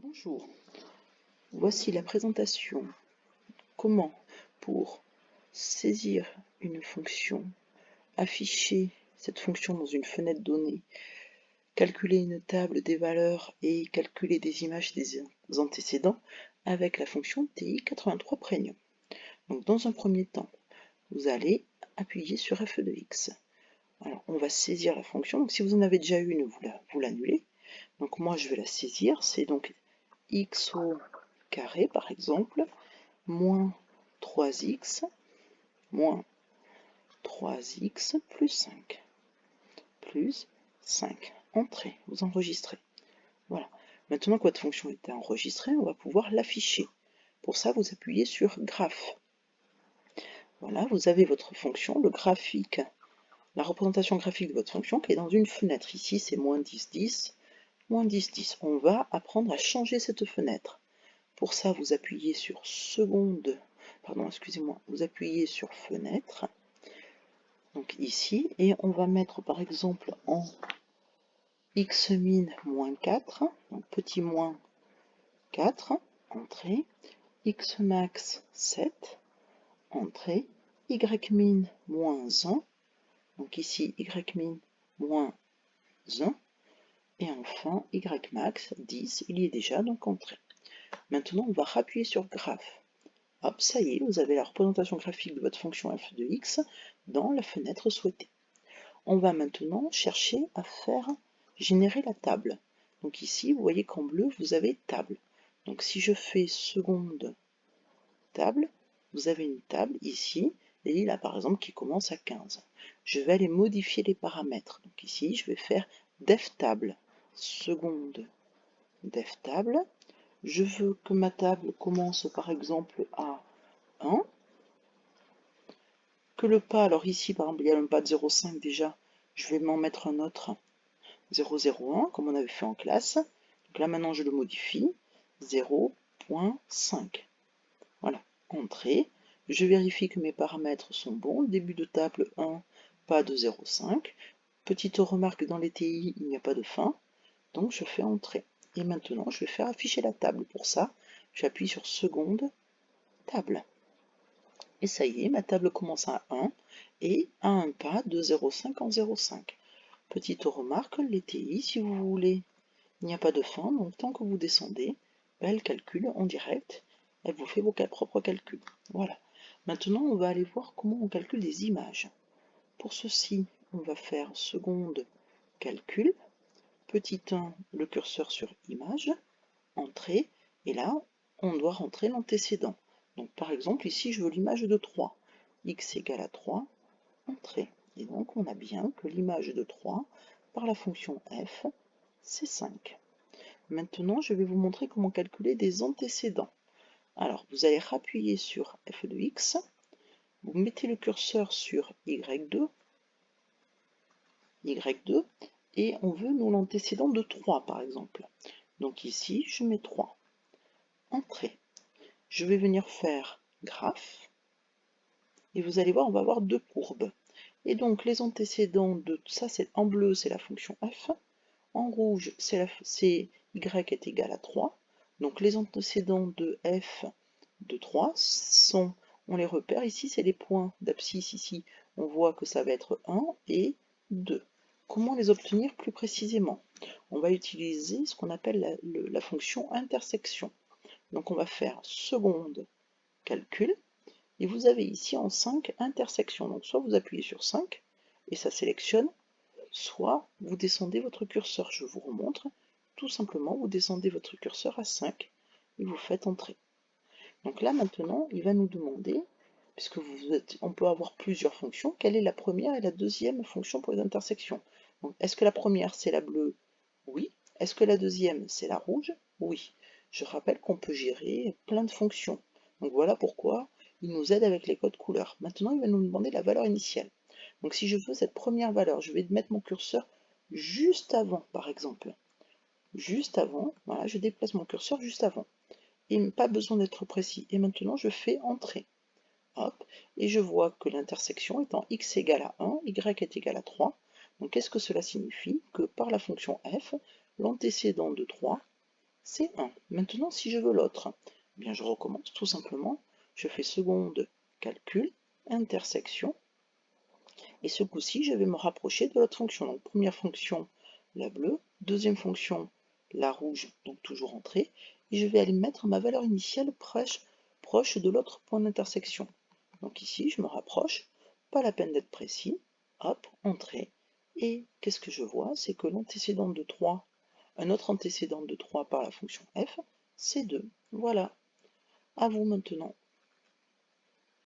Bonjour, voici la présentation. Comment, pour saisir une fonction, afficher cette fonction dans une fenêtre donnée, calculer une table des valeurs et calculer des images des antécédents avec la fonction TI83 Premium. Donc dans un premier temps, vous allez appuyer sur F de X. Alors on va saisir la fonction, donc si vous en avez déjà une, vous l'annulez. Donc moi je vais la saisir, c'est donc x au carré par exemple, moins 3x, moins 3x plus 5, plus 5. Entrée, vous enregistrez. Voilà. Maintenant que votre fonction est enregistrée, on va pouvoir l'afficher. Pour ça, vous appuyez sur Graphe. Voilà, vous avez votre fonction, le graphique, la représentation graphique de votre fonction qui est dans une fenêtre. Ici, c'est moins 10, 10, moins 10, 10. On va apprendre à changer cette fenêtre. Pour ça, vous appuyez sur seconde, pardon, excusez-moi, vous appuyez sur fenêtre, donc ici, et on va mettre par exemple en x min moins 4, donc petit moins 4, entrée, x max 7, entrée, y min moins 1, donc ici y min moins 1, et enfin y max 10, il y est déjà, donc entrée. Maintenant, on va appuyer sur graphe. Hop, ça y est, vous avez la représentation graphique de votre fonction f de x dans la fenêtre souhaitée. On va maintenant chercher à faire générer la table. Donc ici, vous voyez qu'en bleu, vous avez table. Donc si je fais seconde table, vous avez une table ici, et là par exemple qui commence à 15. Je vais aller modifier les paramètres. Donc ici, je vais faire def table, seconde def table. Je veux que ma table commence par exemple à 1, que le pas, alors ici par exemple il y a un pas de 0,5 déjà, je vais m'en mettre un autre, 0,01 comme on avait fait en classe, donc là maintenant je le modifie, 0,5, voilà, entrée, je vérifie que mes paramètres sont bons, début de table 1, pas de 0,5, petite remarque dans les TI, il n'y a pas de fin, donc je fais entrée. Et maintenant je vais faire afficher la table, pour ça j'appuie sur seconde table. Et ça y est, ma table commence à 1 et à un pas de 0,5 en 0,5. Petite remarque, les TI, si vous voulez, il n'y a pas de fin, donc tant que vous descendez, elle calcule en direct, elle vous fait vos propres calculs. Voilà. Maintenant, on va aller voir comment on calcule des images. Pour ceci, on va faire seconde calcul, petit 1, le curseur sur image, entrée, et là, on doit rentrer l'antécédent. Donc par exemple, ici, je veux l'image de 3. X égale à 3, entrée. Et donc, on a bien que l'image de 3, par la fonction f, c'est 5. Maintenant, je vais vous montrer comment calculer des antécédents. Alors, vous allez appuyer sur f de x, vous mettez le curseur sur y2, et on veut nous l'antécédent de 3, par exemple. Donc ici, je mets 3. Entrée. Je vais venir faire graphe, et vous allez voir, on va avoir deux courbes. Et donc les antécédents de ça, c'est en bleu, c'est la fonction f, en rouge, c'est y est égal à 3. Donc les antécédents de f de 3 sont, on les repère ici, c'est les points d'abscisse ici, on voit que ça va être 1 et 2. Comment les obtenir plus précisément? On va utiliser ce qu'on appelle la fonction intersection. Donc on va faire seconde calcul, et vous avez ici en 5 intersections. Donc soit vous appuyez sur 5, et ça sélectionne, soit vous descendez votre curseur. Je vous remontre. Tout simplement, vous descendez votre curseur à 5, et vous faites entrer. Donc là maintenant, il va nous demander, puisque on peut avoir plusieurs fonctions, quelle est la première et la deuxième fonction pour les intersections. Est-ce que la première c'est la bleue? Oui. Est-ce que la deuxième c'est la rouge? Oui. Je rappelle qu'on peut gérer plein de fonctions. Donc voilà pourquoi il nous aide avec les codes couleurs. Maintenant, il va nous demander la valeur initiale. Donc si je veux cette première valeur, je vais mettre mon curseur juste avant, par exemple. Juste avant, voilà, je déplace mon curseur juste avant. Et pas besoin d'être précis. Et maintenant, je fais entrer. Hop, et je vois que l'intersection étant x égale à 1, y est égal à 3. Donc qu'est-ce que cela signifie? Que par la fonction f, l'antécédent de 3 c'est 1. Maintenant, si je veux l'autre, eh bien je recommence tout simplement. Je fais seconde, calcul, intersection. Et ce coup-ci, je vais me rapprocher de l'autre fonction. Donc première fonction, la bleue. Deuxième fonction, la rouge, donc toujours entrée. Et je vais aller mettre ma valeur initiale proche de l'autre point d'intersection. Donc ici, je me rapproche. Pas la peine d'être précis. Hop, entrée. Et qu'est-ce que je vois? C'est que l'antécédent de 3, un autre antécédent de 3 par la fonction f, c'est 2. Voilà. À vous maintenant.